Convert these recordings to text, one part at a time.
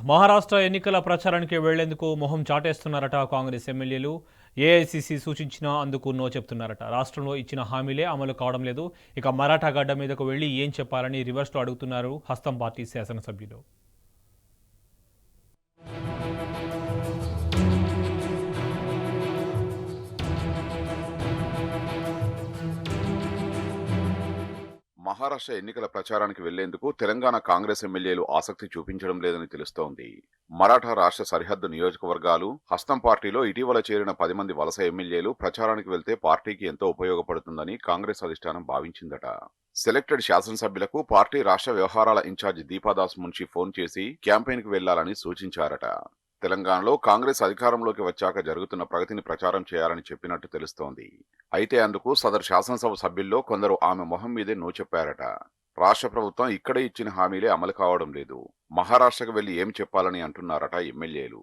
మహారాష్ట్ర ఎన్నికల ప్రచారానికి వెళ్లేందుకు మొహం చాటేస్తున్నారట కాంగ్రెస్ ఎమ్మెల్యేలు. ఏఐసీసీ సూచించినా అందుకు నో చెప్తున్నారట. రాష్ట్రంలో ఇచ్చిన హామీలే అమలు కావడం లేదు. ఇక మరాఠా గడ్డ మీదకు వెళ్లి ఏం చెప్పాలని రివర్స్లో అడుగుతున్నారు హస్తం పార్టీ శాసనసభ్యులు. మహారాష్ట్ర ఎన్నికల ప్రచారానికి వెళ్లేందుకు తెలంగాణ కాంగ్రెస్ ఎమ్మెల్యేలు ఆసక్తి చూపించడం లేదని తెలుస్తోంది. మరాఠా రాష్ట్ర సరిహద్దు నియోజకవర్గాలు హస్తం పార్టీలో ఇటీవల చేరిన 10 మంది వలస ఎమ్మెల్యేలు ప్రచారానికి వెళ్తే పార్టీకి ఎంతో ఉపయోగపడుతుందని కాంగ్రెస్ అధిష్టానం భావించిందట. సెలెక్టెడ్ శాసనసభ్యులకు పార్టీ రాష్ట్ర వ్యవహారాల ఇన్ఛార్జి దీపాదాస్ మున్షి ఫోన్ చేసి క్యాంపెయిన్కి వెళ్లాలని సూచించారట. తెలంగాణలో కాంగ్రెస్ అధికారంలోకి వచ్చాక జరుగుతున్న ప్రగతిని ప్రచారం చేయాలని చెప్పినట్టు తెలుస్తోంది. అయితే అందుకు సదరు శాసనసభ సభ్యుల్లో కొందరు ఆమె మొహం మీదే నో చెప్పారట. రాష్ట్ర ప్రభుత్వం ఇక్కడే ఇచ్చిన హామీలే అమలు కావడం లేదు. మహారాష్ట్రకు వెళ్లి ఏం చెప్పాలని అంటున్నారట ఎమ్మెల్యేలు.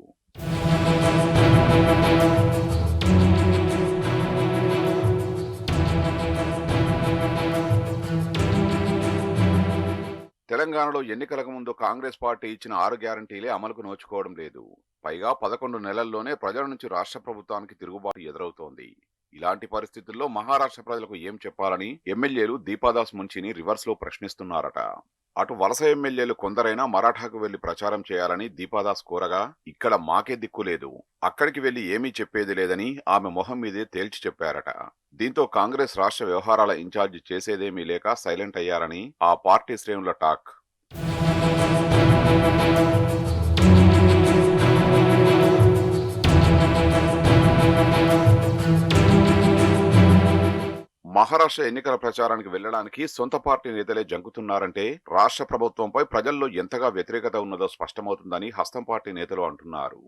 తెలంగాణలో ఎన్నికలకు ముందు కాంగ్రెస్ పార్టీ ఇచ్చిన 6 గ్యారంటీలే అమలుకు నోచుకోవడం లేదు. పైగా 11 నెలల్లోనే ప్రజల నుంచి రాష్ట్ర ప్రభుత్వానికి తిరుగుబాటు ఎదురవుతోంది. ఇలాంటి పరిస్థితుల్లో మహారాష్ట్ర ప్రజలకు ఏం చెప్పాలని ఎమ్మెల్యేలు దీపాదాస్ మున్షిని రివర్స్ లో ప్రశ్నిస్తున్నారట. అటు వలస ఎమ్మెల్యేలు కొందరైనా మరాఠాకు వెళ్లి ప్రచారం చేయాలని దీపాదాస్ కోరగా, ఇక్కడ మాకే దిక్కు లేదు, అక్కడికి వెళ్లి ఏమీ చెప్పేది లేదని ఆమె మొహం మీదే తేల్చి చెప్పారట. దీంతో కాంగ్రెస్ రాష్ట్ర వ్యవహారాల ఇన్ఛార్జి చేసేదేమీ లేక సైలెంట్ అయ్యారని ఆ పార్టీ శ్రేణుల టాక్. మహారాష్ట్ర ఎన్నికల ప్రచారానికి వెళ్లడానికి సొంత పార్టీ నేతలే జంకుతున్నారంటే రాష్ట్ర ప్రభుత్వంపై ప్రజల్లో ఎంతగా వ్యతిరేకత ఉన్నదో స్పష్టమవుతుందని హస్తం పార్టీ నేతలు అంటున్నారు.